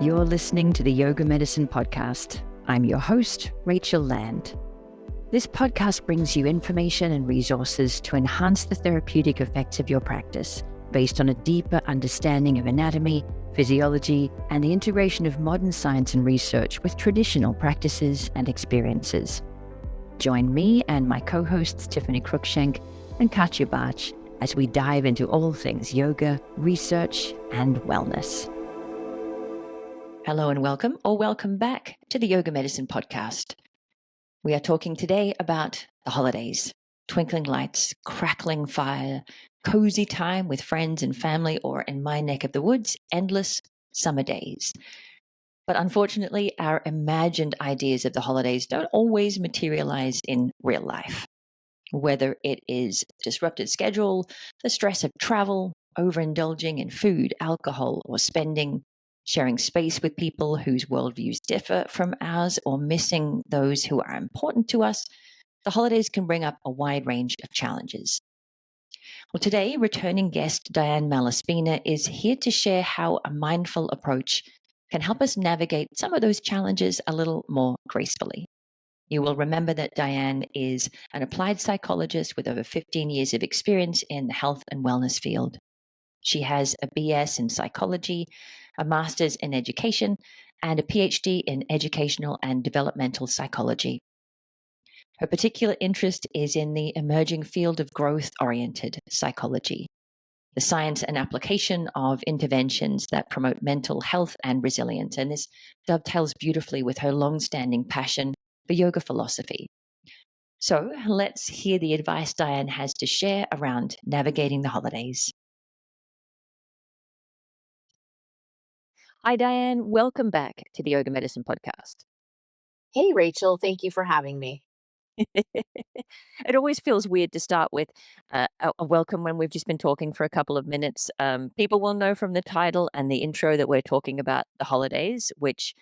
You're listening to the Yoga Medicine Podcast. I'm your host, Rachel Land. This podcast brings you information and resources to enhance the therapeutic effects of your practice based on a deeper understanding of anatomy, physiology, and the integration of modern science and research with traditional practices and experiences. Join me and my co-hosts Tiffany Cruikshank and Katya Bach as we dive into all things yoga, research, and wellness. Hello and welcome, or welcome back to the Yoga Medicine Podcast. We are talking today about the holidays, twinkling lights, crackling fire, cozy time with friends and family, or in my neck of the woods, endless summer days. But unfortunately, our imagined ideas of the holidays don't always materialize in real life. Whether it is disrupted schedule, the stress of travel, overindulging in food, alcohol, or spending, sharing space with people whose worldviews differ from ours, or missing those who are important to us, the holidays can bring up a wide range of challenges. Well, today, returning guest Diane Malaspina is here to share how a mindful approach can help us navigate some of those challenges a little more gracefully. You will remember that Diane is an applied psychologist with over 15 years of experience in the health and wellness field. She has a BS in psychology, a master's in education, and a PhD in educational and developmental psychology. Her particular interest is in the emerging field of growth-oriented psychology, the science and application of interventions that promote mental health and resilience. And this dovetails beautifully with her long-standing passion for yoga philosophy. So let's hear the advice Diane has to share around navigating the holidays. Hi, Diane. Welcome back to the Yoga Medicine Podcast. Hey, Rachel, thank you for having me. It always feels weird to start with a welcome when we've just been talking for a couple of minutes. People will know from the title and the intro that we're talking about the holidays, which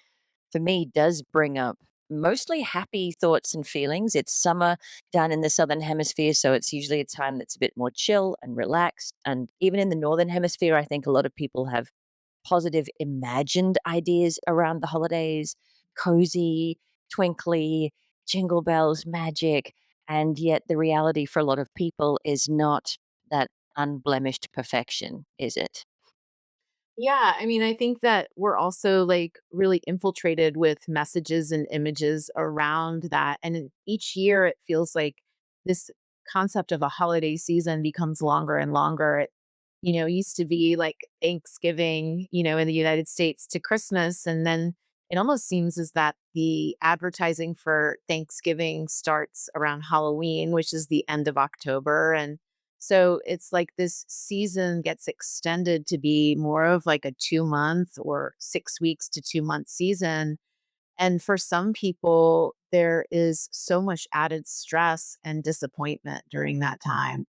for me does bring up mostly happy thoughts and feelings. It's summer down in the Southern Hemisphere, so it's usually a time that's a bit more chill and relaxed. And even in the Northern Hemisphere, I think a lot of people have positive imagined ideas around the holidays, cozy, twinkly, jingle bells, magic. And yet the reality for a lot of people is not that unblemished perfection, is it? Yeah, I mean, I think that we're also like really infiltrated with messages and images around that. Each year it feels like this concept of a holiday season becomes longer and longer. Used to be like Thanksgiving, in the United States to Christmas. And then it almost seems as that the advertising for Thanksgiving starts around Halloween, which is the end of October. And so it's like this season gets extended to be more of like a 2 month or 6 weeks to 2 month season. And for some people, there is so much added stress and disappointment during that time.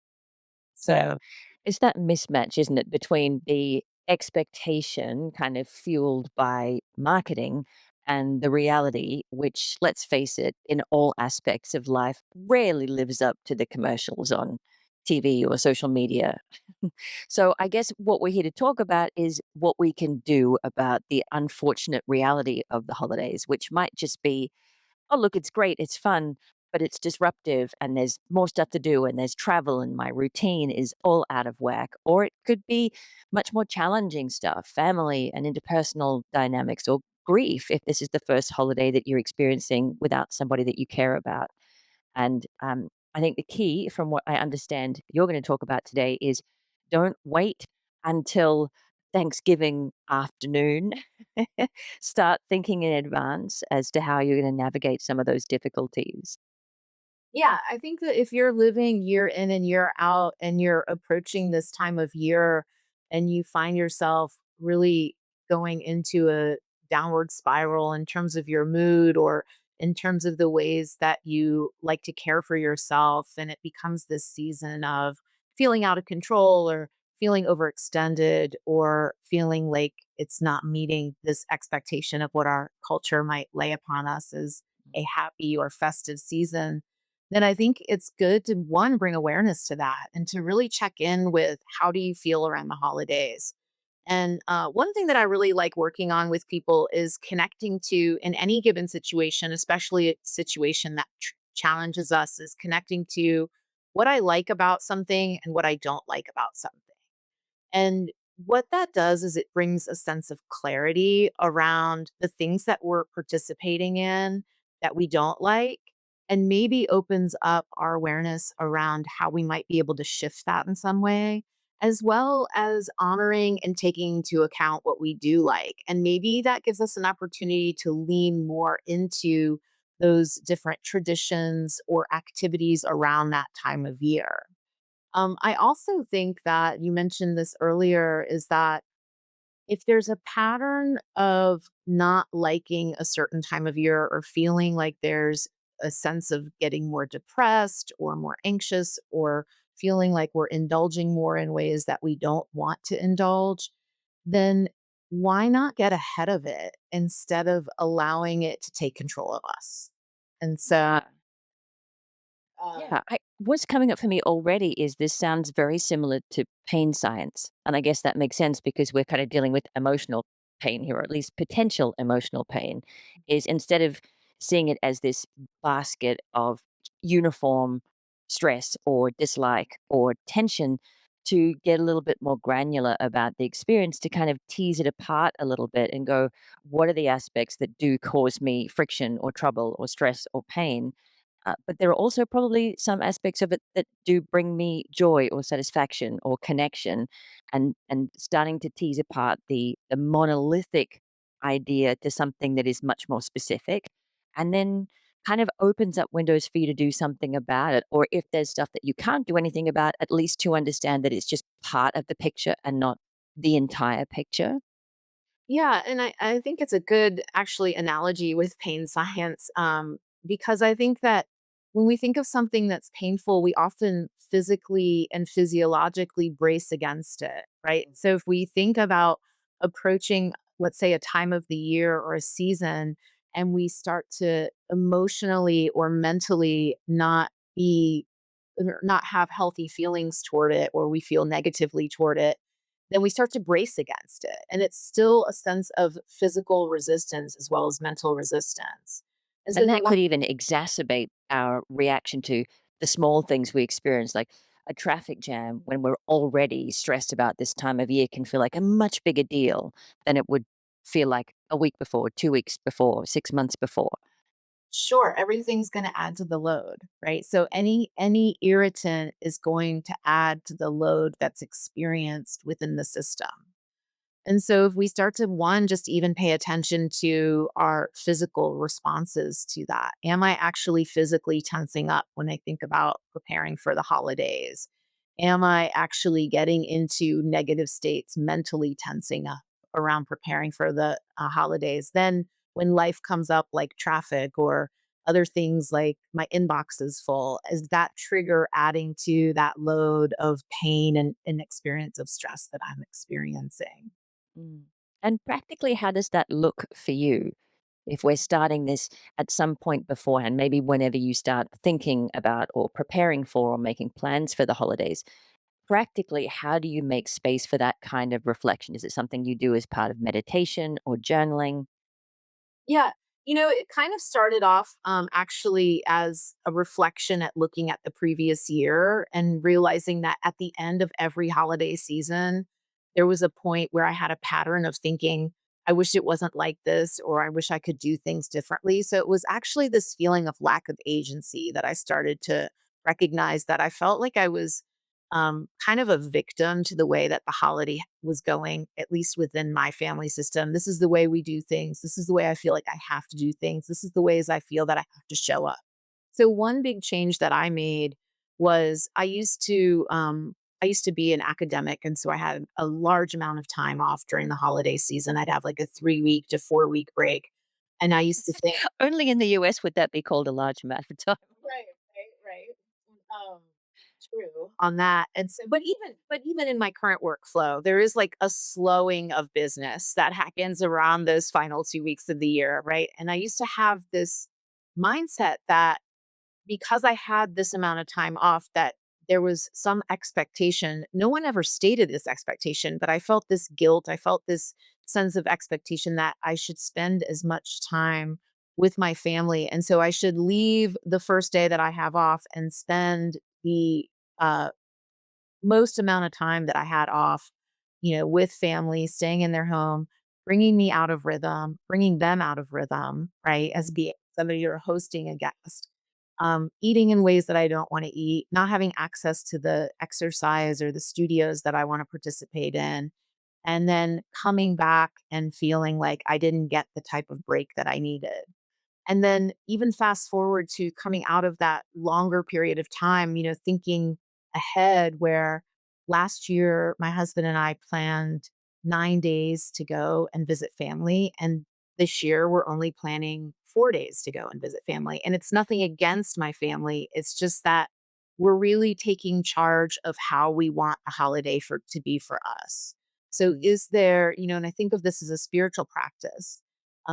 So it's that mismatch, isn't it, between the expectation kind of fueled by marketing and the reality, which, let's face it, in all aspects of life, rarely lives up to the commercials on TV or social media. So I guess what we're here to talk about is what we can do about the unfortunate reality of the holidays, which might just be, oh, look, it's great, it's fun, but it's disruptive and there's more stuff to do and there's travel and my routine is all out of whack. Or it could be much more challenging stuff, family and interpersonal dynamics, or grief if this is the first holiday that you're experiencing without somebody that you care about. And I think the key, from what I understand you're going to talk about today, is don't wait until Thanksgiving afternoon. Start thinking in advance as to how you're going to navigate some of those difficulties. Yeah, I think that if you're living year in and year out and you're approaching this time of year and you find yourself really going into a downward spiral in terms of your mood or in terms of the ways that you like to care for yourself, and it becomes this season of feeling out of control or feeling overextended or feeling like it's not meeting this expectation of what our culture might lay upon us as a happy or festive season, then I think it's good to one, bring awareness to that and to really check in with how do you feel around the holidays? And one thing that I really like working on with people is connecting to, in any given situation, especially a situation that challenges us, is connecting to what I like about something and what I don't like about something. And what that does is it brings a sense of clarity around the things that we're participating in that we don't like, and maybe opens up our awareness around how we might be able to shift that in some way, as well as honoring and taking into account what we do like. And maybe that gives us an opportunity to lean more into those different traditions or activities around that time of year. I also think that you mentioned this earlier, is that if there's a pattern of not liking a certain time of year or feeling like there's a sense of getting more depressed or more anxious or feeling like we're indulging more in ways that we don't want to indulge, then why not get ahead of it instead of allowing it to take control of us? And so, Yeah. um, Yeah, what's coming up for me already is this sounds very similar to pain science. And I guess that makes sense because we're kind of dealing with emotional pain here, or at least potential emotional pain, is instead of seeing it as this basket of uniform stress or dislike or tension, to get a little bit more granular about the experience, to kind of tease it apart a little bit and go, what are the aspects that do cause me friction or trouble or stress or pain? But there are also probably some aspects of it that do bring me joy or satisfaction or connection, and starting to tease apart the monolithic idea to something that is much more specific, and then kind of opens up windows for you to do something about it. Or if there's stuff that you can't do anything about, at least to understand that it's just part of the picture and not the entire picture. Yeah, and I think it's a good actually analogy with pain science, because I think that when we think of something that's painful, we often physically and physiologically brace against it, right? So if we think about approaching, let's say, a time of the year or a season, and we start to emotionally or mentally not be or not have healthy feelings toward it, or we feel negatively toward it, then we start to brace against it. And it's still a sense of physical resistance as well as mental resistance. And so And the that could even exacerbate our reaction to the small things we experience, like a traffic jam when we're already stressed about this time of year can feel like a much bigger deal than it would feel like a week before, 2 weeks before, 6 months before. sure, everything's going to add to the load, right? So any irritant is going to add to the load that's experienced within the system. And so if we start to, one, just even pay attention to our physical responses to that. Am I actually physically tensing up when I think about preparing for the holidays? Am I actually getting into negative states, mentally tensing up around preparing for the holidays? Then when life comes up like traffic or other things, like my inbox is full, is that trigger adding to that load of pain and experience of stress that I'm experiencing? Mm. And practically, how does that look for you? If we're starting this at some point beforehand, maybe whenever you start thinking about or preparing for or making plans for the holidays, practically, how do you make space for that kind of reflection? Is it something you do as part of meditation or journaling? Yeah. It kind of started off actually as a reflection at looking at the previous year and realizing that at the end of every holiday season, there was a point where I had a pattern of thinking, I wish it wasn't like this, or I wish I could do things differently. So it was actually this feeling of lack of agency that I started to recognize, that I felt like I was kind of a victim to the way that the holiday was going, at least within my family system. This is the way we do things. This is the way I feel like I have to do things. This is the ways I feel that I have to show up. So one big change that I made was I used to be an academic, and so I had a large amount of time off during the holiday season. I'd have like a 3 week to 4 week break, and I used to think, Only in the US would that be called a large amount of time. right, right. Um, true on that. And so, but even in my current workflow, there is like a slowing of business that happens around those final 2 weeks of the year, right? And I used to have this mindset that because I had this amount of time off, that there was some expectation. No one ever stated this expectation, but I felt this guilt. I felt this sense of expectation that I should spend as much time with my family. And so I should leave the first day that I have off and spend the uh, most amount of time that I had off, with family, staying in their home, bringing me out of rhythm, bringing them out of rhythm, right? As being somebody you're hosting a guest, eating in ways that I don't want to eat, not having access to the exercise or the studios that I want to participate in, and then coming back and feeling like I didn't get the type of break that I needed. And then even fast forward to coming out of that longer period of time, thinking ahead where last year my husband and I planned 9 days to go and visit family. And this year we're only planning 4 days to go and visit family. And it's nothing against my family. It's just that we're really taking charge of how we want a holiday to be for us. So is there, and I think of this as a spiritual practice,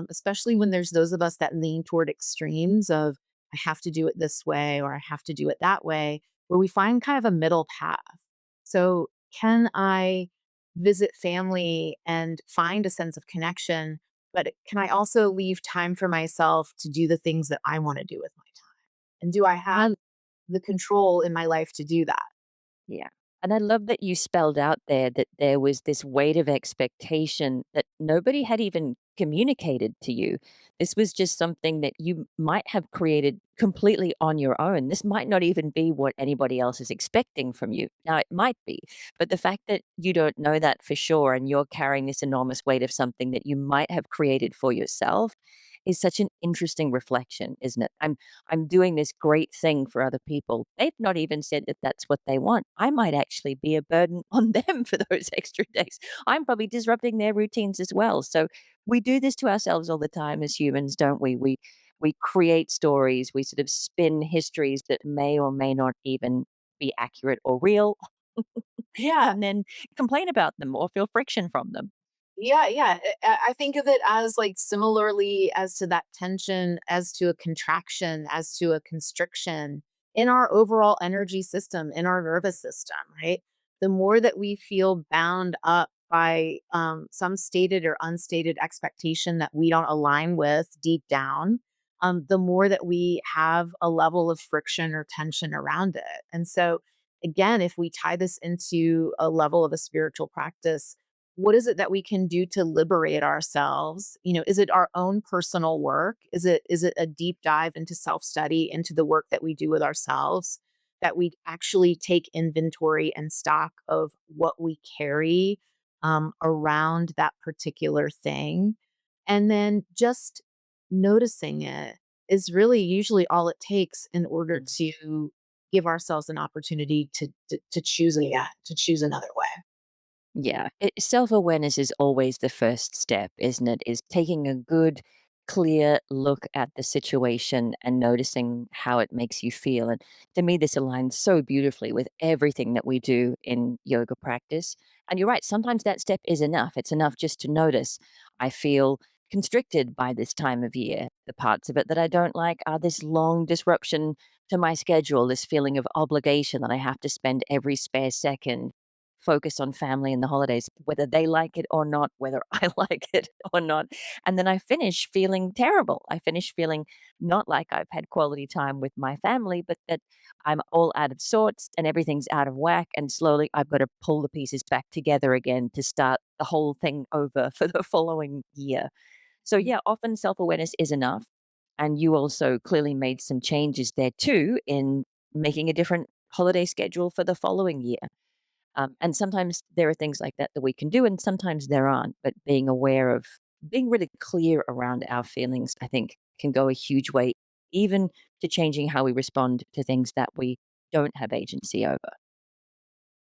especially when there's those of us that lean toward extremes of, I have to do it this way or I have to do it that way, where we find kind of a middle path. So, can I visit family and find a sense of connection? But can I also leave time for myself to do the things that I want to do with my time? And do I have the control in my life to do that? Yeah. And I love that you spelled out there that there was this weight of expectation that nobody had even communicated to you. This was just something that you might have created completely on your own. This might not even be what anybody else is expecting from you. Now, it might be, but the fact that you don't know that for sure and you're carrying this enormous weight of something that you might have created for yourself is such an interesting reflection, isn't it? I'm doing this great thing for other people. They've not even said that that's what they want. I might actually be a burden on them for those extra days. I'm probably disrupting their routines as well. So we do this to ourselves all the time as humans, don't we? We create stories, we sort of spin histories that may or may not even be accurate or real, Yeah. and then complain about them or feel friction from them. Yeah, yeah. I think of it as like similarly as to that tension, as to a contraction, as to a constriction in our overall energy system, in our nervous system, right? The more that we feel bound up by some stated or unstated expectation that we don't align with deep down, the more that we have a level of friction or tension around it. And so, again, if we tie this into a level of a spiritual practice, what is it that we can do to liberate ourselves? Is it our own personal work? Is it a deep dive into self-study, into the work that we do with ourselves, that we actually take inventory and stock of what we carry around that particular thing? And then just noticing it is really usually all it takes in order to give ourselves an opportunity to choose again, to choose another way. Yeah, self-awareness is always the first step, isn't it? Is taking a good, clear look at the situation and noticing how it makes you feel. And to me, this aligns so beautifully with everything that we do in yoga practice. And you're right, sometimes that step is enough. It's enough just to notice I feel constricted by this time of year. The parts of it that I don't like are this long disruption to my schedule, this feeling of obligation that I have to spend every spare second focus on family and the holidays, whether they like it or not, whether I like it or not. And then I finish feeling terrible. I finish feeling not like I've had quality time with my family, but that I'm all out of sorts and everything's out of whack. And slowly I've got to pull the pieces back together again to start the whole thing over for the following year. So, yeah, often self awareness is enough. And you also clearly made some changes there too in making a different holiday schedule for the following year. And sometimes there are things like that that we can do, and sometimes there aren't. But being aware of being really clear around our feelings, I think, can go a huge way, even to changing how we respond to things that we don't have agency over.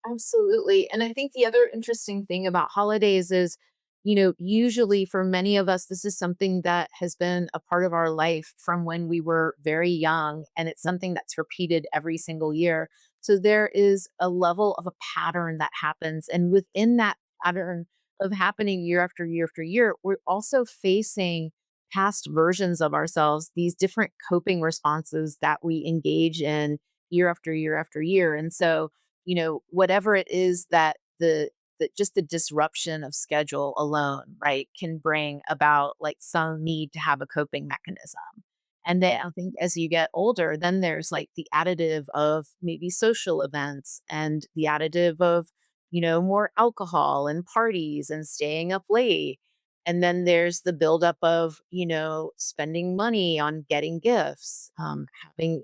Absolutely. And I think the other interesting thing about holidays is, usually for many of us, this is something that has been a part of our life from when we were very young. And it's something that's repeated every single year. So there is a level of a pattern that happens. And within that pattern of happening year after year after year, we're also facing past versions of ourselves, these different coping responses that we engage in, year after year after year. And so, whatever it is that just the disruption of schedule alone, right, can bring about like some need to have a coping mechanism. And then I think as you get older, then there's like the additive of maybe social events and the additive of, more alcohol and parties and staying up late. And then there's the buildup of, spending money on getting gifts, having,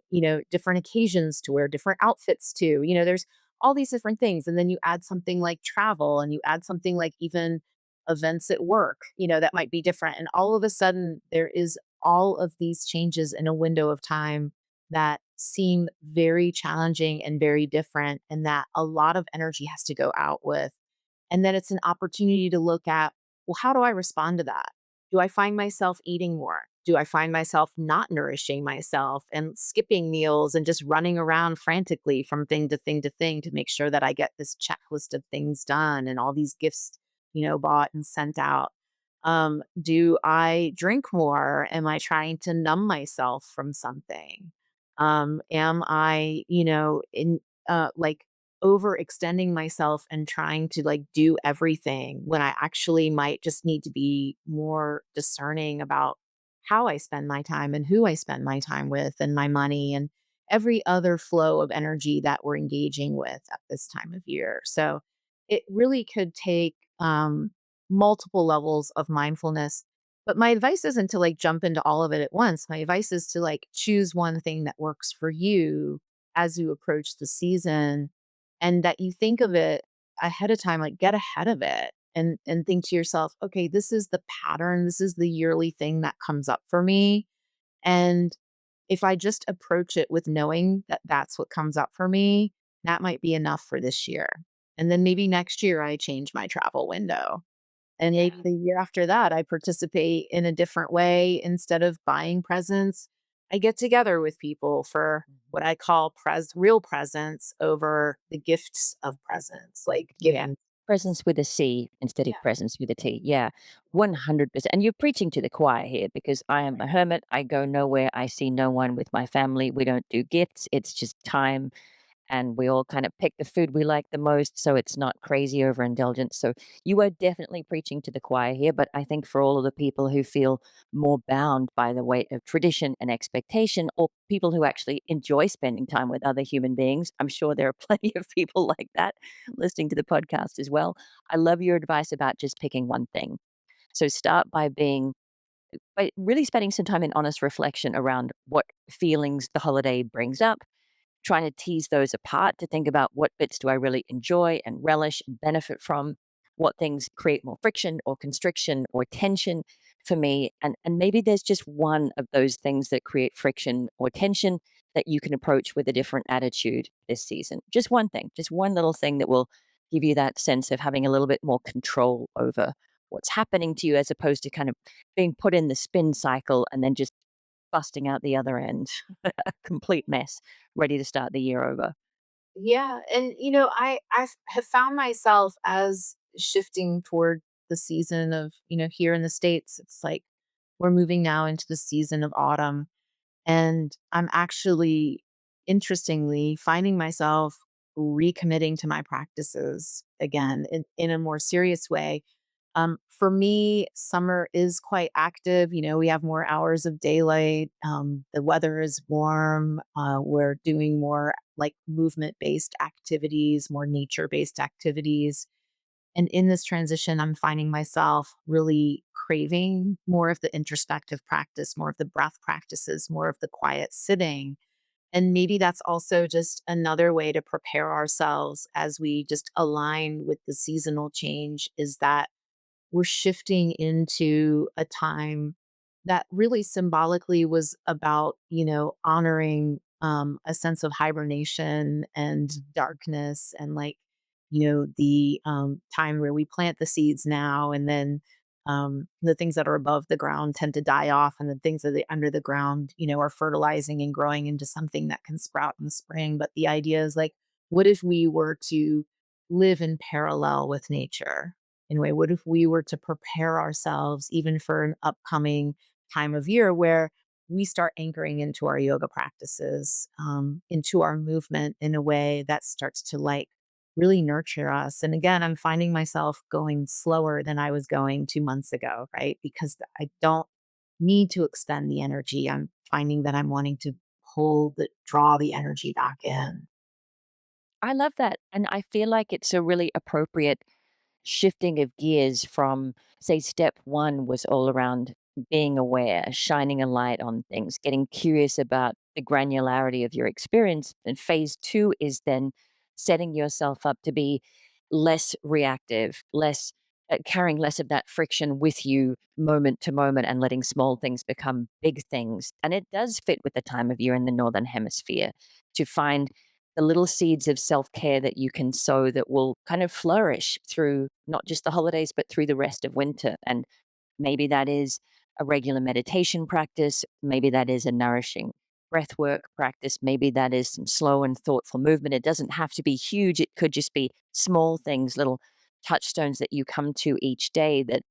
different occasions to wear different outfits to, there's all these different things. And then you add something like travel and you add something like even events at work, that might be different. And all of a sudden, there is all of these changes in a window of time that seem very challenging and very different, and that a lot of energy has to go out with. And then it's an opportunity to look at, well, how do I respond to that? Do I find myself eating more? Do I find myself not nourishing myself and skipping meals and just running around frantically from thing to thing to thing to make sure that I get this checklist of things done and all these gifts, bought and sent out? Do I drink more? Am I trying to numb myself from something? Am I, in like overextending myself and trying to like do everything when I actually might just need to be more discerning about how I spend my time and who I spend my time with and my money and every other flow of energy that we're engaging with at this time of year. So it really could take multiple levels of mindfulness. But my advice isn't to like jump into all of it at once. My advice is to like choose one thing that works for you as you approach the season, and that you think of it ahead of time, like get ahead of it and think to yourself, okay, this is the pattern, this is the yearly thing that comes up for me. And if I just approach it with knowing that that's what comes up for me, that might be enough for this year. And then maybe next year I change my travel window. And maybe Yeah. the year after that, I participate in a different way. Instead of buying presents, I get together with people for what I call real presents over the gifts of presents, like Yeah. giving. Presence with a C instead of Yeah. presence with a T. Yeah. 100%. And you're preaching to the choir here because I am a hermit. I go nowhere. I see no one with my family. We don't do gifts. It's just time, and we all kind of pick the food we like the most, so it's not crazy overindulgence. So you are definitely preaching to the choir here, but I think for all of the people who feel more bound by the weight of tradition and expectation, or people who actually enjoy spending time with other human beings, I'm sure there are plenty of people like that listening to the podcast as well. I love your advice about just picking one thing. So start by really spending some time in honest reflection around what feelings the holiday brings up, trying to tease those apart to think about what bits do I really enjoy and relish and benefit from, what things create more friction or constriction or tension for me. And maybe there's just one of those things that create friction or tension that you can approach with a different attitude this season. Just one thing, just one little thing that will give you that sense of having a little bit more control over what's happening to you as opposed to kind of being put in the spin cycle and then just busting out the other end, a complete mess, ready to start the year over. Yeah. And, I have found myself as shifting toward the season of, here in the States, it's like we're moving now into the season of autumn. And I'm actually, interestingly, finding myself recommitting to my practices again in a more serious way. For me, summer is quite active. We have more hours of daylight. The weather is warm. We're doing more like movement based activities, more nature based activities. And in this transition, I'm finding myself really craving more of the introspective practice, more of the breath practices, more of the quiet sitting. And maybe that's also just another way to prepare ourselves as we just align with the seasonal change, is that we're shifting into a time that really symbolically was about, honoring a sense of hibernation and darkness and like, the time where we plant the seeds now and then the things that are above the ground tend to die off and the things that are under the ground, are fertilizing and growing into something that can sprout in the spring. But the idea is like, what if we were to live in parallel with nature? In a way, what if we were to prepare ourselves even for an upcoming time of year where we start anchoring into our yoga practices, into our movement in a way that starts to like really nurture us. And again, I'm finding myself going slower than I was going 2 months ago, right? Because I don't need to extend the energy. I'm finding that I'm wanting to draw the energy back in. I love that. And I feel like it's a really appropriate shifting of gears from, say, step one was all around being aware, shining a light on things, getting curious about the granularity of your experience. And phase two is then setting yourself up to be less reactive, less carrying less of that friction with you moment to moment and letting small things become big things. And it does fit with the time of year in the Northern Hemisphere to find the little seeds of self care that you can sow that will kind of flourish through not just the holidays, but through the rest of winter. And maybe that is a regular meditation practice. Maybe that is a nourishing breath work practice. Maybe that is some slow and thoughtful movement. It doesn't have to be huge, it could just be small things, little touchstones that you come to each day that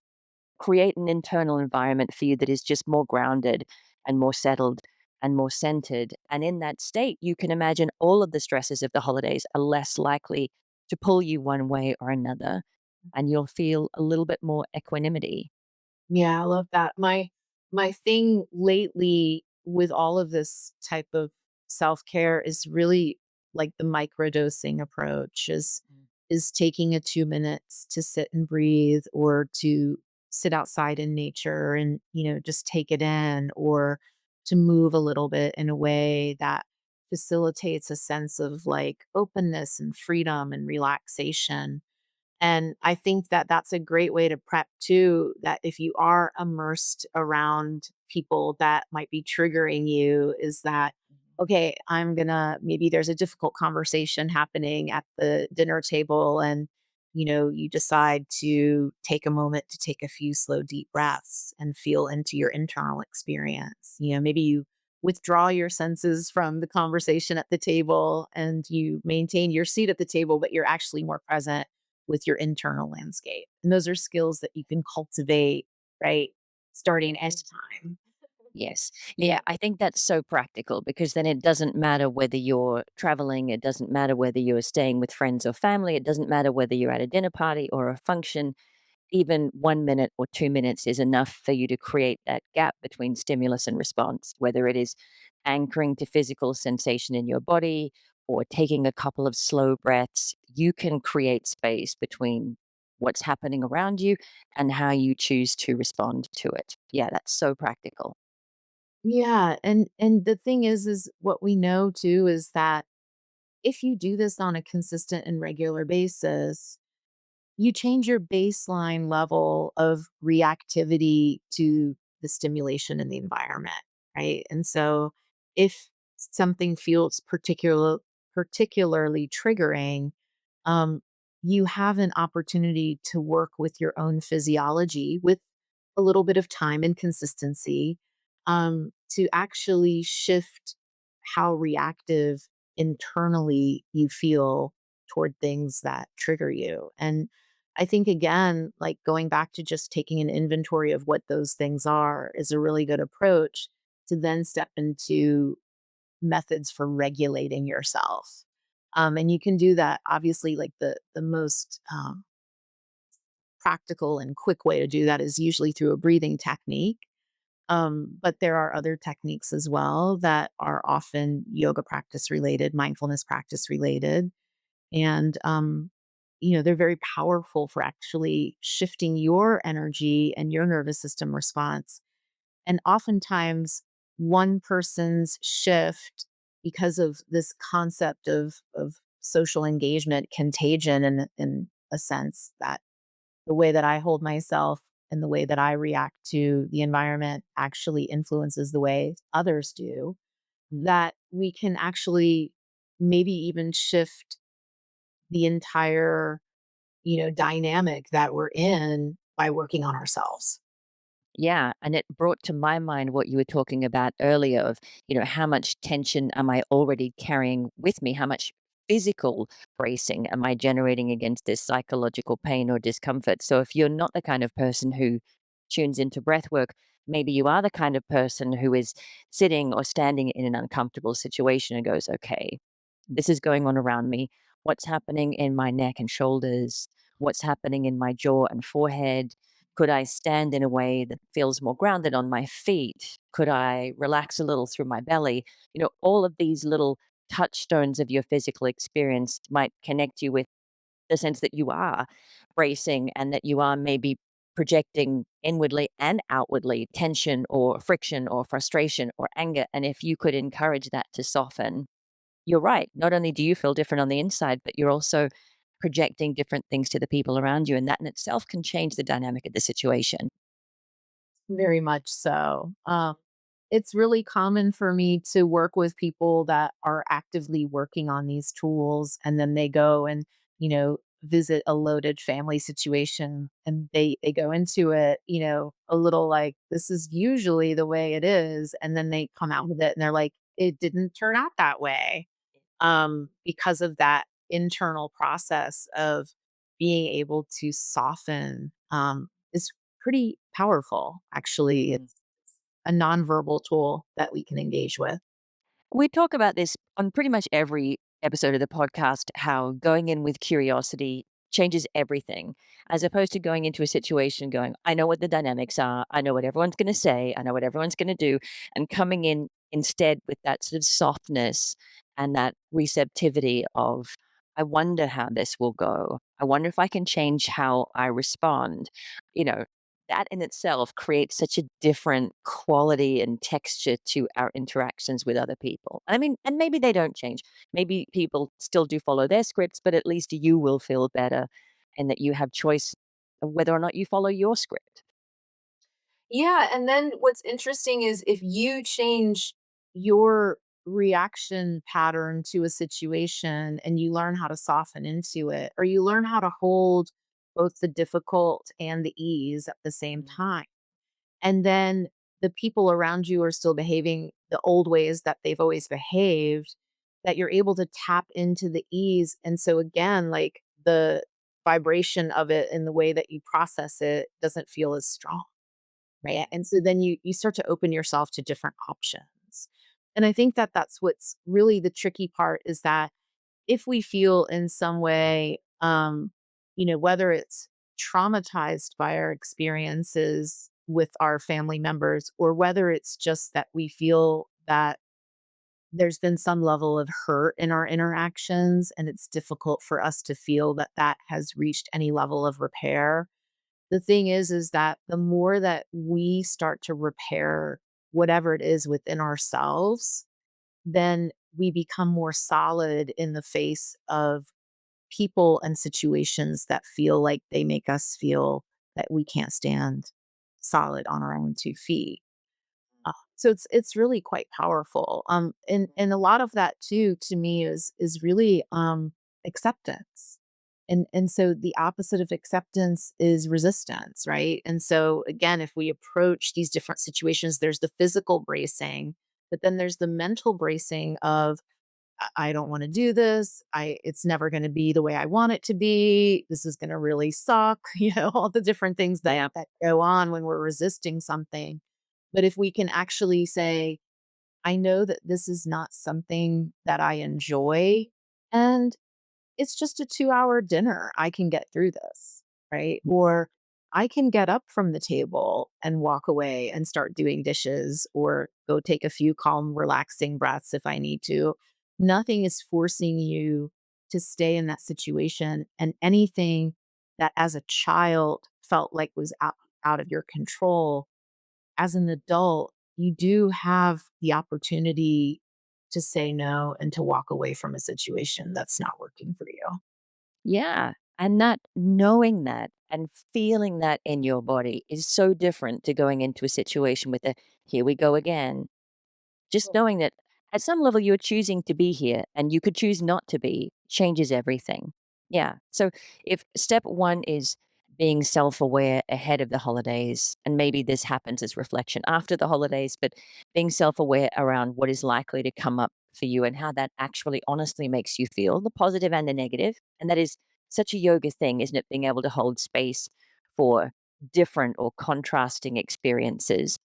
create an internal environment for you that is just more grounded and more settled and more centered. And in that state, you can imagine all of the stresses of the holidays are less likely to pull you one way or another. And you'll feel a little bit more equanimity. Yeah, I love that. My thing lately with all of this type of self-care is really like the microdosing approach is taking a 2 minutes to sit and breathe or to sit outside in nature and, just take it in or to move a little bit in a way that facilitates a sense of like openness and freedom and relaxation. And I think that that's a great way to prep too, that if you are immersed around people that might be triggering you, is that, okay, maybe there's a difficult conversation happening at the dinner table and, you decide to take a moment to take a few slow, deep breaths and feel into your internal experience. Maybe you withdraw your senses from the conversation at the table and you maintain your seat at the table, but you're actually more present with your internal landscape. And those are skills that you can cultivate, right? Starting anytime. Yes. Yeah, I think that's so practical because then it doesn't matter whether you're traveling, it doesn't matter whether you're staying with friends or family, it doesn't matter whether you're at a dinner party or a function. Even 1 minute or 2 minutes is enough for you to create that gap between stimulus and response, whether it is anchoring to physical sensation in your body or taking a couple of slow breaths. You can create space between what's happening around you and how you choose to respond to it. Yeah, that's so practical. Yeah, and the thing is what we know too is that if you do this on a consistent and regular basis, you change your baseline level of reactivity to the stimulation in the environment, right? And so if something feels particularly triggering, um, you have an opportunity to work with your own physiology with a little bit of time and consistency, to actually shift how reactive internally you feel toward things that trigger you. And I think, again, like going back to just taking an inventory of what those things are is a really good approach to then step into methods for regulating yourself. And you can do that, obviously, like the most practical and quick way to do that is usually through a breathing technique. But there are other techniques as well that are often yoga practice related, mindfulness practice related. And, they're very powerful for actually shifting your energy and your nervous system response. And oftentimes, one person's shift, because of this concept of social engagement, contagion, in a sense, that the way that I hold myself and the way that I react to the environment actually influences the way others do, that we can actually maybe even shift the entire, dynamic that we're in by working on ourselves. Yeah, and it brought to my mind what you were talking about earlier of, how much tension am I already carrying with me? How much physical bracing am I generating against this psychological pain or discomfort? So if you're not the kind of person who tunes into breath work, maybe you are the kind of person who is sitting or standing in an uncomfortable situation and goes, okay, this is going on around me. What's happening in my neck and shoulders? What's happening in my jaw and forehead? Could I stand in a way that feels more grounded on my feet? Could I relax a little through my belly? All of these little touchstones of your physical experience might connect you with the sense that you are bracing and that you are maybe projecting inwardly and outwardly tension or friction or frustration or anger. And if you could encourage that to soften, you're right. Not only do you feel different on the inside, but you're also projecting different things to the people around you. And that in itself can change the dynamic of the situation. Very much so. It's really common for me to work with people that are actively working on these tools, and then they go and, visit a loaded family situation, and they go into it, a little like this is usually the way it is, and then they come out with it and they're like, it didn't turn out that way, because of that internal process of being able to soften, is pretty powerful. Actually, Mm. it's a nonverbal tool that we can engage with. We talk about this on pretty much every episode of the podcast how going in with curiosity changes everything, as opposed to going into a situation going, I know what the dynamics are, I know what everyone's going to say, I know what everyone's going to do, and coming in instead with that sort of softness and that receptivity of, I wonder how this will go. I wonder if I can change how I respond. You know, that in itself creates such a different quality and texture to our interactions with other people. I mean, and maybe they don't change. Maybe people still do follow their scripts, but at least you will feel better and that you have choice of whether or not you follow your script. Yeah, and then what's interesting is if you change your reaction pattern to a situation and you learn how to soften into it, or you learn how to hold both the difficult and the ease at the same Mm. time. And then the people around you are still behaving the old ways that they've always behaved, that you're able to tap into the ease. And so, again, like the vibration of it and the way that you process it doesn't feel as strong. Right, and so then you start to open yourself to different options. And I think that that's what's really the tricky part is that if we feel in some way, whether it's traumatized by our experiences with our family members, or whether it's just that we feel that there's been some level of hurt in our interactions, and it's difficult for us to feel that that has reached any level of repair. The thing is that the more that we start to repair whatever it is within ourselves, then we become more solid in the face of people and situations that feel like they make us feel that we can't stand solid on our own 2 feet. So it's really quite powerful. And a lot of that too, to me, is really acceptance. And so the opposite of acceptance is resistance, right? And so again, if we approach these different situations, there's the physical bracing, but then there's the mental bracing of I don't want to do this. It's never going to be the way I want it to be. This is going to really suck. All the different things that Yeah. that go on when we're resisting something. But if we can actually say, I know that this is not something that I enjoy, and it's just a 2-hour dinner. I can get through this, right? Or I can get up from the table and walk away and start doing dishes or go take a few calm, relaxing breaths if I need to. Nothing is forcing you to stay in that situation. And anything that as a child felt like was out of your control, as an adult, you do have the opportunity to say no and to walk away from a situation that's not working for you. Yeah. And that knowing that and feeling that in your body is so different to going into a situation with a here we go again. Just knowing that at some level you're choosing to be here and you could choose not to be changes everything. Yeah. So if step one is being self aware ahead of the holidays, and maybe this happens as reflection after the holidays, but being self aware around what is likely to come up for you and how that actually honestly makes you feel, the positive and the negative. And that is such a yoga thing, isn't it? Being able to hold space for different or contrasting experiences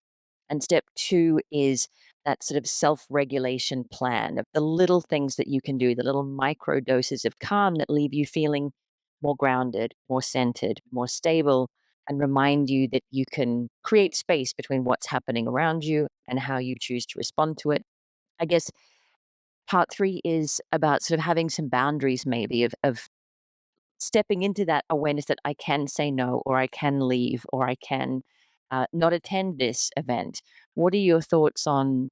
And step two is that sort of self regulation plan of the little things that you can do, the little micro doses of calm that leave you feeling more grounded, more centered, more stable, and remind you that you can create space between what's happening around you and how you choose to respond to it. I guess part three is about sort of having some boundaries, maybe, of stepping into that awareness that I can say no, or I can leave, or I can not attend this event. What are your thoughts on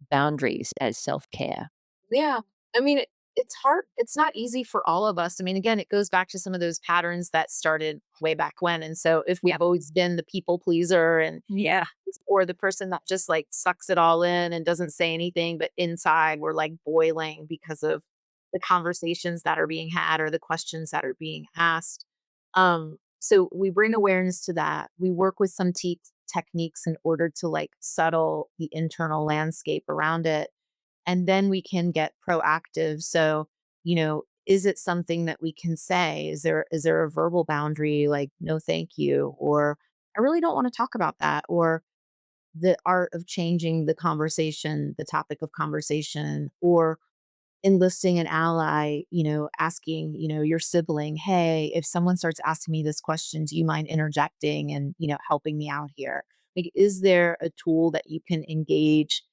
boundaries as self care? Yeah. I mean, it's hard. It's not easy for all of us. I mean, again, it goes back to some of those patterns that started way back when. And so if we have always been the people pleaser and Yeah. or the person that just like sucks it all in and doesn't say anything, but inside we're like boiling because of the conversations that are being had or the questions that are being asked. So we bring awareness to that. We work with some techniques in order to like settle the internal landscape around it, and then we can get proactive. So, is it something that we can say? Is there a verbal boundary like no thank you, or I really don't want to talk about that, or the art of changing the conversation, the topic of conversation, or enlisting an ally, asking, your sibling, hey, if someone starts asking me this question, do you mind interjecting and, helping me out here? Like, is there a tool that you can engage,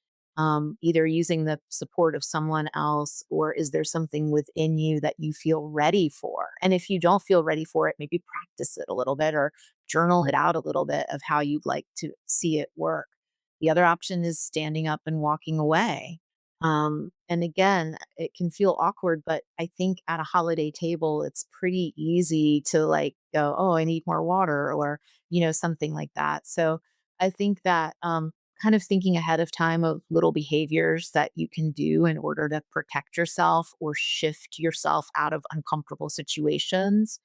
either using the support of someone else, or is there something within you that you feel ready for? And if you don't feel ready for it, maybe practice it a little bit or journal it out a little bit of how you'd like to see it work. The other option is standing up and walking away. And again, it can feel awkward, but I think at a holiday table, it's pretty easy to like go, oh, I need more water, or, something like that. So I think that kind of thinking ahead of time of little behaviors that you can do in order to protect yourself or shift yourself out of uncomfortable situations.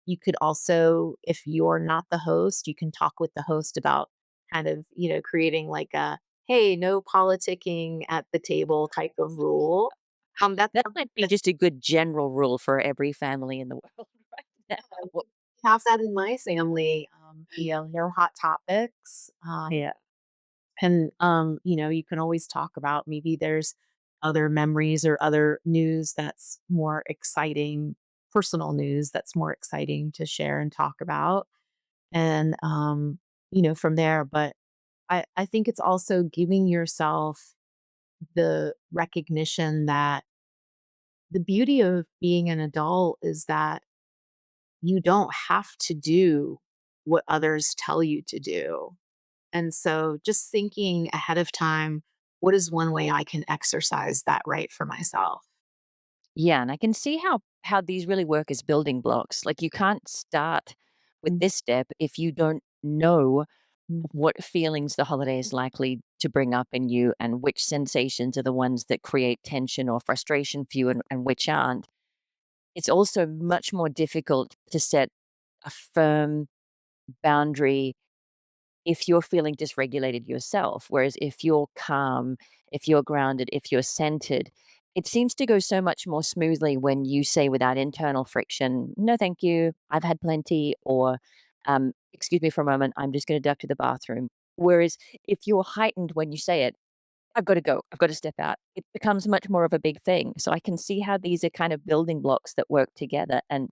You could also, if you're not the host, you can talk with the host about kind of, creating like a, hey, no politicking at the table type of rule. That's That something might be that just a good general rule for every family in the world right now. have that in my family. No hot topics. Yeah. And you can always talk about, maybe there's other memories or other news that's more exciting, personal news that's more exciting to share and talk about. And from there. But I think it's also giving yourself the recognition that the beauty of being an adult is that you don't have to do what others tell you to do. And so just thinking ahead of time, what is one way I can exercise that right for myself? Yeah, and I can see how these really work as building blocks. Like you can't start with Mm, this step if you don't know mm. what feelings the holiday is likely to bring up in you and which sensations are the ones that create tension or frustration for you and which aren't. It's also much more difficult to set a firm boundary if you're feeling dysregulated yourself. Whereas if you're calm, if you're grounded, if you're centered, it seems to go so much more smoothly when you say without internal friction, no, thank you, I've had plenty, or excuse me for a moment, I'm just going to duck to the bathroom. Whereas if you're heightened when you say it, I've got to go. I've got to step out. It becomes much more of a big thing. So I can see how these are kind of building blocks that work together. And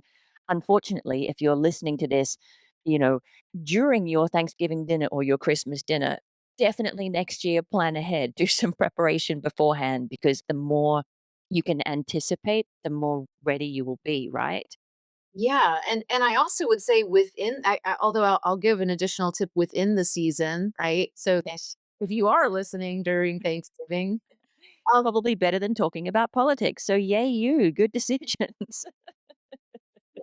unfortunately, if you're listening to this, you know, during your Thanksgiving dinner or your Christmas dinner, definitely next year plan ahead. Do some preparation beforehand because the more you can anticipate, the more ready you will be, right? Yeah, and I also would say within, although I'll give an additional tip within the season, right? So Yes. if you are listening during Thanksgiving, Probably better than talking about politics. So yay you. Good decisions. yeah.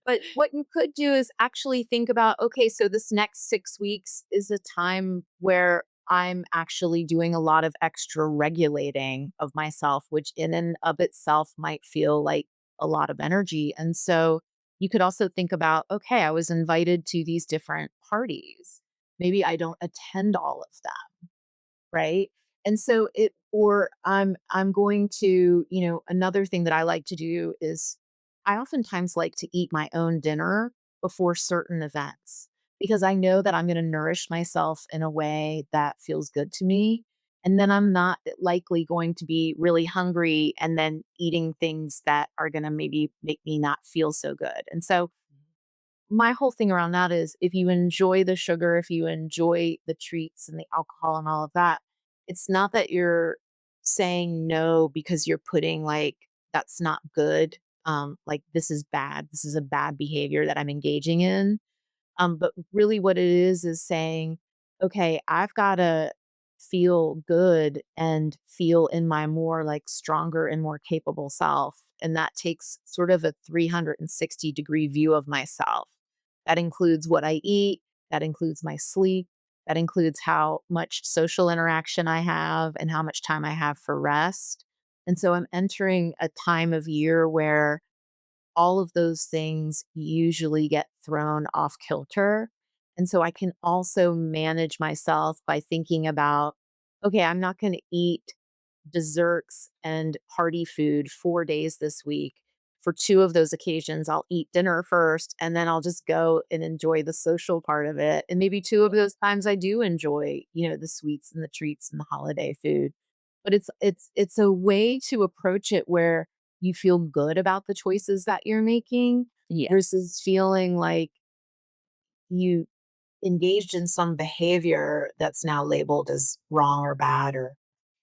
But what you could do is actually think about, okay, so this next 6 weeks is a time where I'm actually doing a lot of extra regulating of myself, which in and of itself might feel like a lot of energy. And so you could also think about, okay, I was invited to these different parties. Maybe I don't attend all of them, right? And so it, or I'm going to, another thing that I like to do is I oftentimes like to eat my own dinner before certain events. because I know that I'm going to nourish myself in a way that feels good to me. And then I'm not likely going to be really hungry and then eating things that are going to maybe make me not feel so good. And so my whole thing around that is if you enjoy the sugar, if you enjoy the treats and the alcohol and all of that, it's not that you're saying no because you're putting like, that's not good. Like this is bad. This is a bad behavior that I'm engaging in. But really what it is saying, okay, I've got to feel good and feel in my more like stronger and more capable self. And that takes sort of a 360-degree view of myself. That includes what I eat, that includes my sleep, that includes how much social interaction I have and how much time I have for rest. And so I'm entering a time of year where all of those things usually get thrown off kilter. And so I can also manage myself by thinking about, okay, I'm not going to eat desserts and party food 4 days this week. For two of those occasions, I'll eat dinner first and then I'll just go and enjoy the social part of it. And maybe two of those times I do enjoy, the sweets and the treats and the holiday food. But it's a way to approach it where you feel good about the choices that you're making Yeah. versus feeling like you engaged in some behavior that's now labeled as wrong or bad or,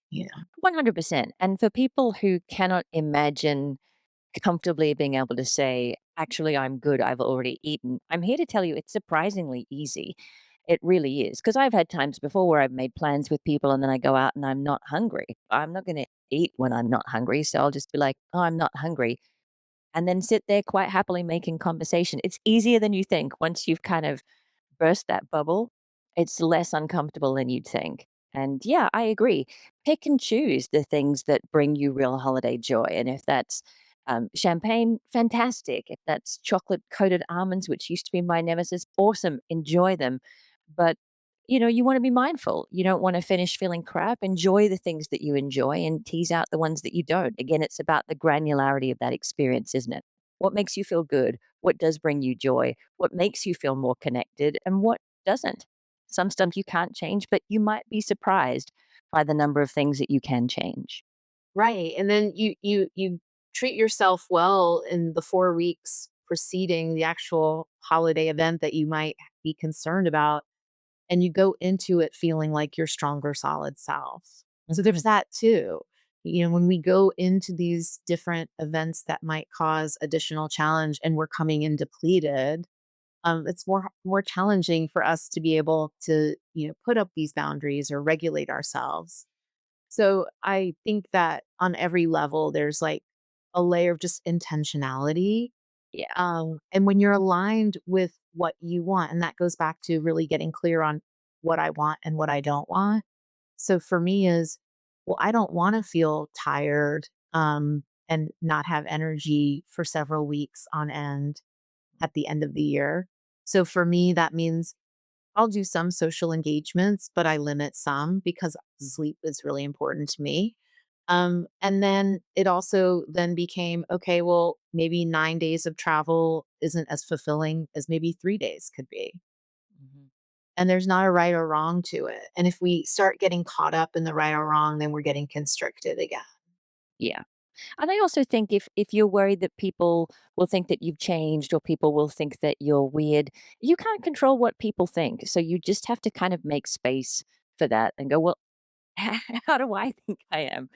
you know. 100%. And for people who cannot imagine comfortably being able to say, actually, I'm good, I've already eaten, I'm here to tell you it's surprisingly easy. It really is. Because I've had times before where I've made plans with people and then I go out and I'm not hungry. I'm not going to eat when I'm not hungry. So I'll just be like, oh, I'm not hungry. And then sit there quite happily making conversation. It's easier than you think once you've kind of burst that bubble, it's less uncomfortable than you'd think. And yeah, I agree. Pick and choose the things that bring you real holiday joy. And if that's champagne, fantastic. If that's chocolate coated almonds, which used to be my nemesis, awesome. Enjoy them. But you want to be mindful. You don't want to finish feeling crap. Enjoy the things that you enjoy and tease out the ones that you don't. Again, it's about the granularity of that experience, isn't it? What makes you feel good? What does bring you joy? What makes you feel more connected and what doesn't? Some stuff you can't change, but you might be surprised by the number of things that you can change. Right. And then you treat yourself well in the 4 weeks preceding the actual holiday event that you might be concerned about, and you go into it feeling like your stronger solid self. So there's that too. When we go into these different events that might cause additional challenge and we're coming in depleted, it's more challenging for us to be able to, put up these boundaries or regulate ourselves. So I think that on every level, there's like a layer of just intentionality. Yeah. And when you're aligned with what you want, and that goes back to really getting clear on what I want and what I don't want. So for me is, well, I don't want to feel tired and not have energy for several weeks on end at the end of the year. So for me, that means I'll do some social engagements, but I limit some because sleep is really important to me. And then it also then became okay, well, maybe 9 days of travel isn't as fulfilling as maybe 3 days could be. Mhm. And there's not a right or wrong to it. And if we start getting caught up in the right or wrong, then we're getting constricted again. Yeah. And I also think if you're worried that people will think that you've changed or people will think that you're weird, you can't control what people think. So you just have to kind of make space for that and go, well, how do I think I am?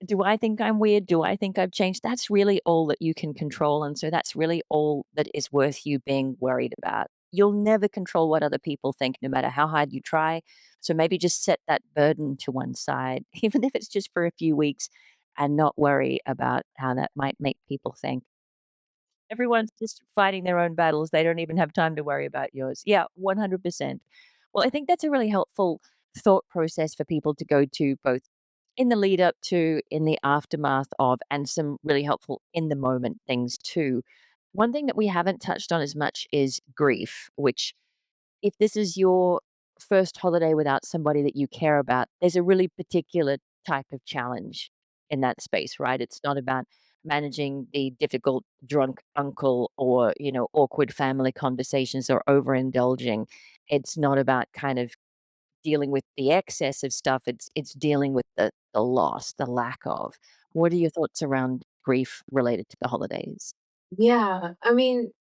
Do I think I'm weird? Do I think I've changed? That's really all that you can control. And so that's really all that is worth you being worried about. You'll never control what other people think, no matter how hard you try. So maybe just set that burden to one side, even if it's just for a few weeks, and not worry about how that might make people think. Everyone's just fighting their own battles. They don't even have time to worry about yours. Yeah, 100%. Well, I think that's a really helpful thought process for people to go to both in the lead up to, in the aftermath of, and some really helpful in the moment things too. One thing that we haven't touched on as much is grief, which, if this is your first holiday without somebody that you care about, there's a really particular type of challenge in that space, right? It's not about managing the difficult drunk uncle or, awkward family conversations or overindulging. It's not about kind of dealing with the excess of stuff, it's dealing with the loss, the lack of. What are your thoughts around grief related to the holidays? Yeah. I mean,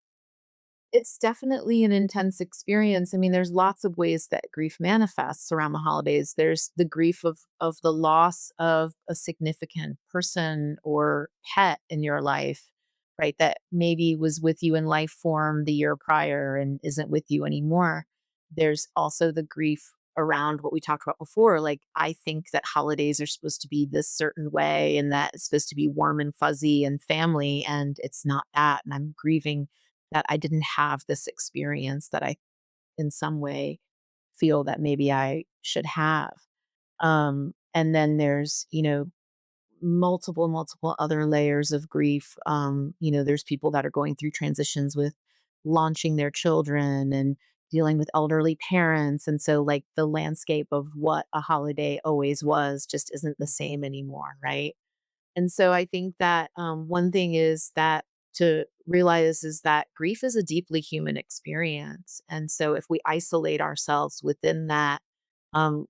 it's definitely an intense experience. I mean, there's lots of ways that grief manifests around the holidays. There's the grief of the loss of a significant person or pet in your life, right? That maybe was with you in life form the year prior and isn't with you anymore. There's also the grief around what we talked about before. Like, I think that holidays are supposed to be this certain way and that it's supposed to be warm and fuzzy and family, and it's not that. And I'm grieving that I didn't have this experience that I, in some way, feel that maybe I should have. And then there's, multiple other layers of grief. There's people that are going through transitions with launching their children and dealing with elderly parents. And so, like, the landscape of what a holiday always was just isn't the same anymore. Right. And so I think that one thing is that to realize is that grief is a deeply human experience. And so if we isolate ourselves within that,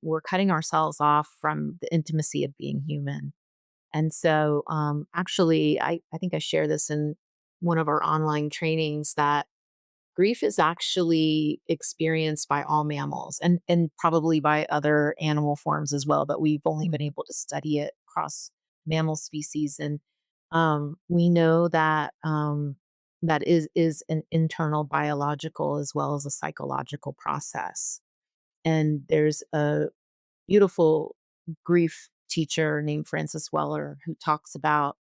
we're cutting ourselves off from the intimacy of being human. And so actually, I think I share this in one of our online trainings that grief is actually experienced by all mammals and probably by other animal forms as well, but we've only been able to study it across mammal species. And we know that that is an internal biological as well as a psychological process. And there's a beautiful grief teacher named Frances Weller who talks about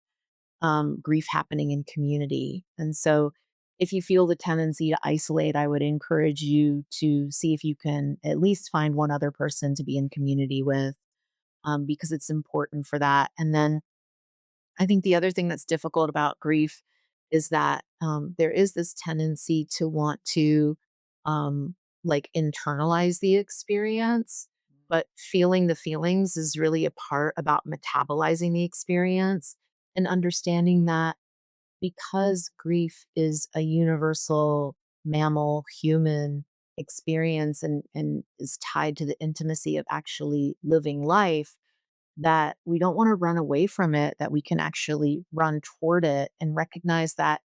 grief happening in community. And so, if you feel the tendency to isolate, I would encourage you to see if you can at least find one other person to be in community with, because it's important for that. And then I think the other thing that's difficult about grief is that there is this tendency to want to like internalize the experience, but feeling the feelings is really a part about metabolizing the experience and understanding that because grief is a universal mammal human experience and is tied to the intimacy of actually living life, that we don't want to run away from it, that we can actually run toward it and recognize that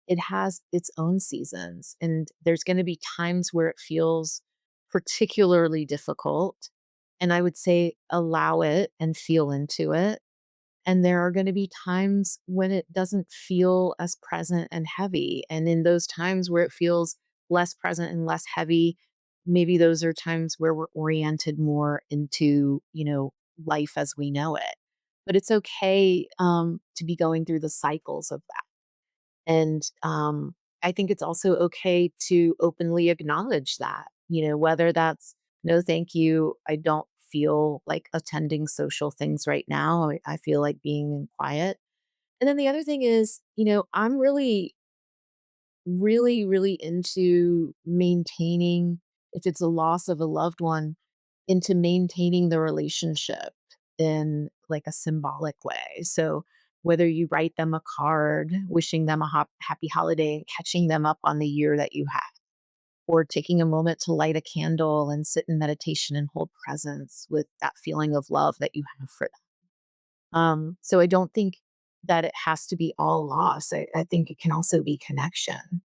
it has its own seasons. And there's going to be times where it feels particularly difficult. And I would say allow it and feel into it. And there are going to be times when it doesn't feel as present and heavy. And in those times where it feels less present and less heavy, maybe those are times where we're oriented more into, life as we know it. But it's okay to be going through the cycles of that. And I think it's also okay to openly acknowledge that, whether that's no, thank you. I don't feel like attending social things right now. I feel like being in quiet. And then the other thing is, I'm really, really, really into maintaining, if it's a loss of a loved one, into maintaining the relationship in like a symbolic way. So whether you write them a card, wishing them a happy holiday and catching them up on the year that you had, or taking a moment to light a candle and sit in meditation and hold presence with that feeling of love that you have for them. So I don't think that it has to be all loss. I think it can also be connection.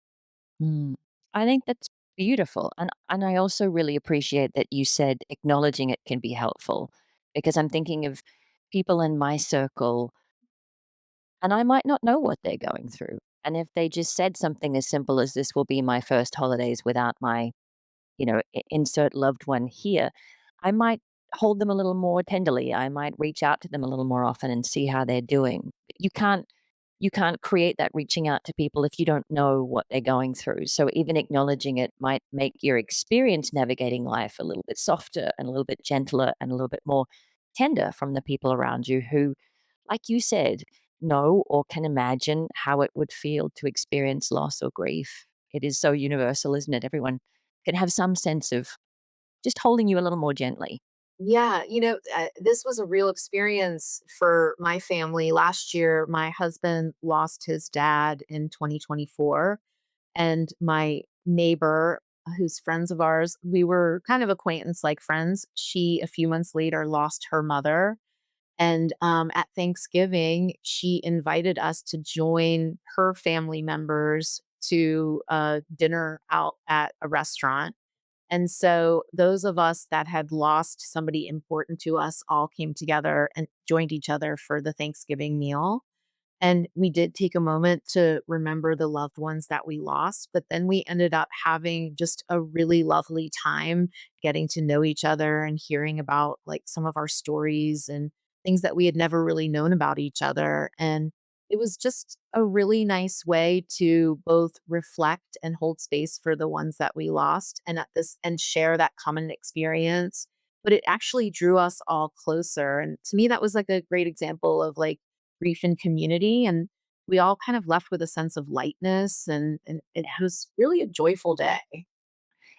Mm. I think that's beautiful, and I also really appreciate that you said acknowledging it can be helpful, because I'm thinking of people in my circle, and I might not know what they're going through, and if they just said something as simple as, "This will be my first holidays without my," insert loved one here, I might hold them a little more tenderly. I might reach out to them a little more often and see how they're doing. You can't create that reaching out to people if you don't know what they're going through. So even acknowledging it might make your experience navigating life a little bit softer and a little bit gentler and a little bit more tender from the people around you who, like you said, know or can imagine how it would feel to experience loss or grief. It is so universal, isn't it? Everyone can have some sense of just holding you a little more gently. Yeah, this was a real experience for my family. Last year, my husband lost his dad in 2024, and my neighbor, who's friends of ours, we were kind of acquaintance like friends. She, a few months later, lost her mother. And at Thanksgiving, she invited us to join her family members to dinner out at a restaurant. And so those of us that had lost somebody important to us all came together and joined each other for the Thanksgiving meal. And we did take a moment to remember the loved ones that we lost, but then we ended up having just a really lovely time getting to know each other and hearing about like some of our stories and things that we had never really known about each other. And it was just a really nice way to both reflect and hold space for the ones that we lost and share that common experience. But it actually drew us all closer. And to me, that was like a great example of like grief and community. And we all kind of left with a sense of lightness, and it was really a joyful day.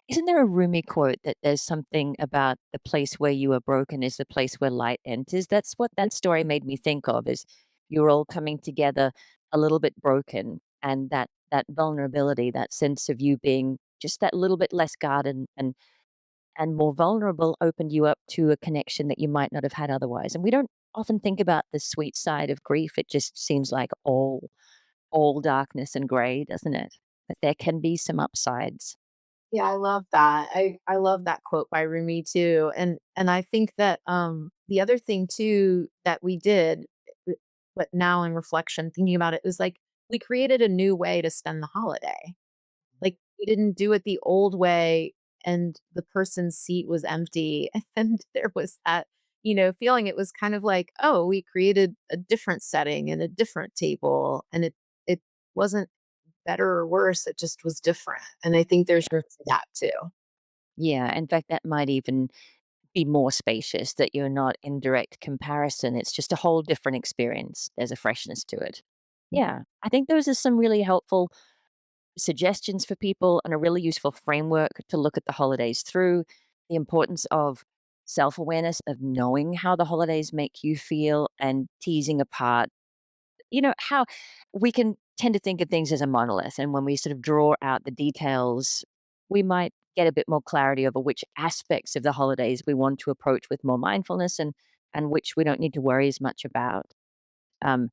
Isn't there a Rumi quote that there's something about the place where you are broken is the place where light enters? That's what that story made me think of is you're all coming together a little bit broken and that vulnerability, that sense of you being just that little bit less guarded and more vulnerable opened you up to a connection that you might not have had otherwise. And we don't often think about the sweet side of grief. It just seems like all darkness and gray, doesn't it? But there can be some upsides. Yeah, I love that. I love that quote by Rumi too. And I think that the other thing too that we did, uh, but now in reflection, thinking about it, was like we created a new way to spend the holiday. Like, we didn't do it the old way, and the person's seat was empty, and there was that, feeling. It was kind of like, "Oh, we created a different setting and a different table," and it wasn't better or worse, it just was different, and I think there's room for that too. Yeah, in fact, that might even be more spacious that you're not in direct comparison. It's just a whole different experience. There's a freshness to it. Yeah, I think those are some really helpful suggestions for people and a really useful framework to look at the holidays through. The importance of self awareness, of knowing how the holidays make you feel and teasing apart how we can tend to think of things as a monolith. And when we sort of draw out the details, we might get a bit more clarity over which aspects of the holidays we want to approach with more mindfulness and which we don't need to worry as much about. Um,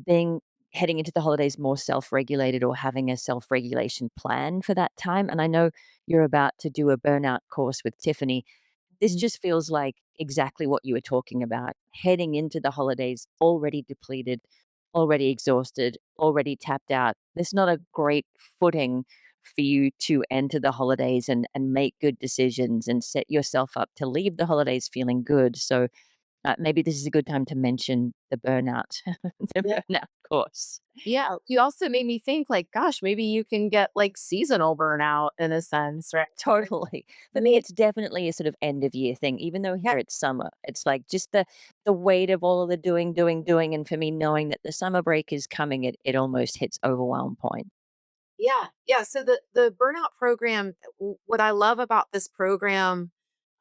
being heading into the holidays more self-regulated or having a self-regulation plan for that time. And I know you're about to do a burnout course with Tiffany. This Mhm. just feels like exactly what you were talking about. Heading into the holidays already depleted, already exhausted, already tapped out. There's not a great footing for you to enter the holidays and make good decisions and set yourself up to leave the holidays feeling good. So maybe this is a good time to mention the burnout, the Yeah. burnout course. Yeah, you also made me think like, gosh, maybe you can get like seasonal burnout in a sense, right? Totally. For me, it's definitely a sort of end of year thing, even though here it's summer. It's like just the weight of all of the doing. And for me, knowing that the summer break is coming, it almost hits overwhelm point. Yeah, yeah. So the burnout program, what I love about this program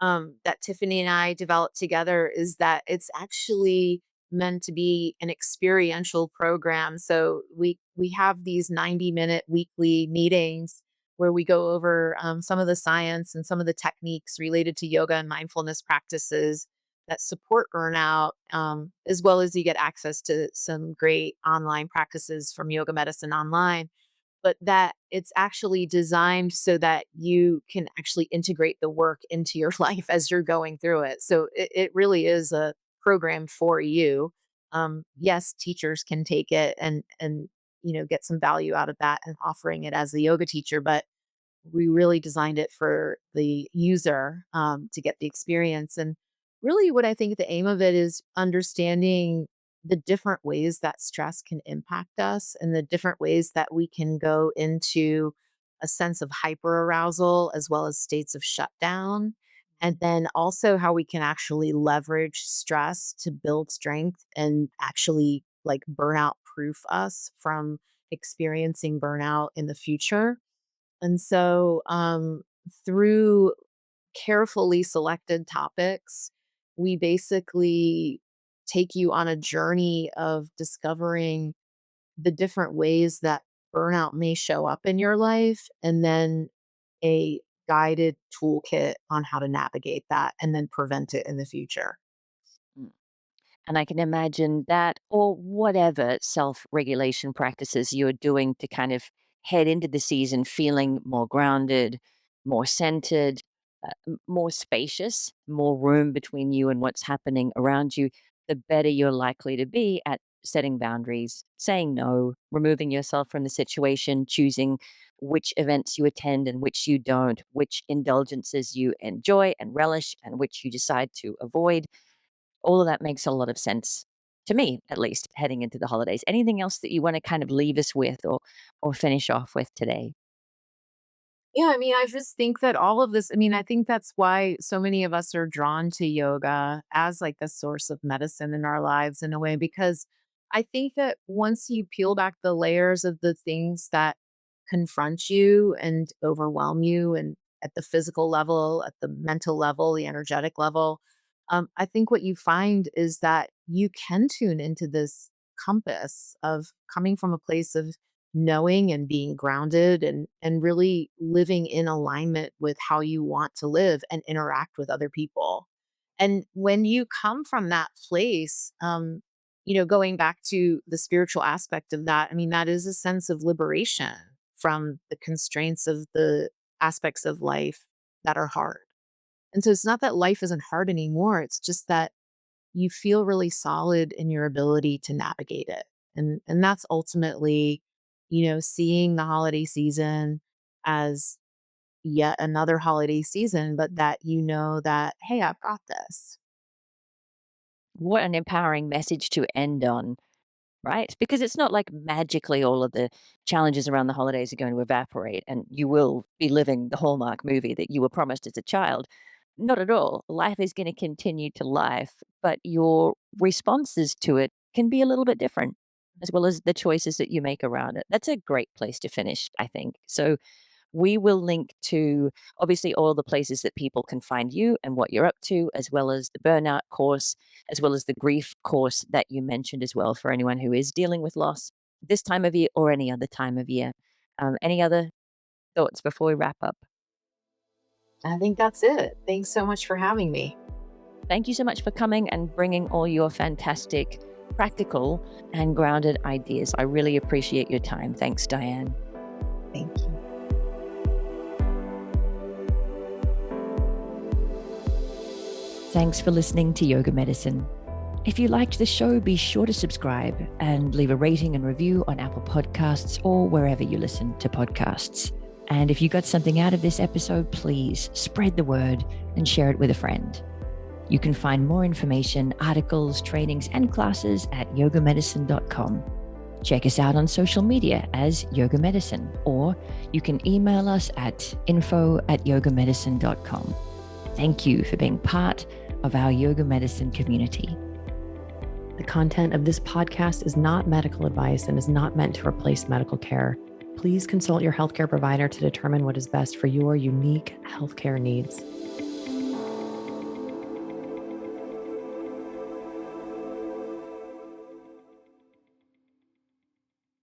that Tiffany and I developed together is that it's actually meant to be an experiential program. So we have these 90-minute weekly meetings where we go over some of the science and some of the techniques related to yoga and mindfulness practices that support burnout, as well as you get access to some great online practices from Yoga Medicine Online, but that it's actually designed so that you can actually integrate the work into your life as you're going through it. So it really is a program for you. Yes, teachers can take it and get some value out of that and offering it as a yoga teacher, but we really designed it for the user to get the experience. And really, what I think the aim of it is understanding the different ways that stress can impact us and the different ways that we can go into a sense of hyperarousal as well as states of shutdown. And then also how we can actually leverage stress to build strength and actually like burnout proof us from experiencing burnout in the future. And so, through carefully selected topics. We basically take you on a journey of discovering the different ways that burnout may show up in your life, and then a guided toolkit on how to navigate that and then prevent it in the future. Mm. And I can imagine that, or whatever self regulation practices you're doing to kind of head into the season feeling more grounded, more centered, more spacious, more room between you and what's happening around you, the better you're likely to be at setting boundaries, saying no, removing yourself from the situation, choosing which events you attend and which you don't, which indulgences you enjoy and relish, and which you decide to avoid. All of that makes a lot of sense to me, at least, heading into the holidays. Anything else that you want to kind of leave us with or finish off with today? Yeah, I mean, I just think that all of this, I mean, I think that's why so many of us are drawn to yoga as like a source of medicine in our lives in a way, because I think that once you peel back the layers of the things that confront you and overwhelm you, and at the physical level, at the mental level, the energetic level, I think what you find is that you can tune into this compass of coming from a place of knowing and being grounded, and really living in alignment with how you want to live and interact with other people. And when you come from that place, going back to the spiritual aspect of that, I mean, that is a sense of liberation from the constraints of the aspects of life that are hard. And so it's not that life isn't hard anymore, it's just that you feel really solid in your ability to navigate it. And that's ultimately, seeing the holiday season as yet another holiday season, but that that, hey, I've got this. What an empowering message to end on, right? Because it's not like magically all of the challenges around the holidays are going to evaporate and you will be living the Hallmark movie that you were promised as a child. Not at all. Life is going to continue to life, but your responses to it can be a little bit different, as well as the choices that you make around it. That's a great place to finish, I think. So, we will link to obviously all the places that people can find you and what you're up to, as well as the burnout course, as well as the grief course that you mentioned as well for anyone who is dealing with loss this time of year or any other time of year. Any other thoughts before we wrap up? I think that's it. Thanks so much for having me. Thank you so much for coming and bringing all your fantastic, practical, and grounded ideas. I really appreciate your time. Thanks, Diane. Thank you. Thanks for listening to Yoga Medicine. If you liked the show, be sure to subscribe and leave a rating and review on Apple Podcasts or wherever you listen to podcasts. And if you got something out of this episode, please spread the word and share it with a friend. You can find more information, articles, trainings, and classes at yogamedicine.com. Check us out on social media as Yoga Medicine, or you can email us at info@yogamedicine.com. Thank you for being part of our Yoga Medicine community. The content of this podcast is not medical advice and is not meant to replace medical care. Please consult your healthcare provider to determine what is best for your unique healthcare needs.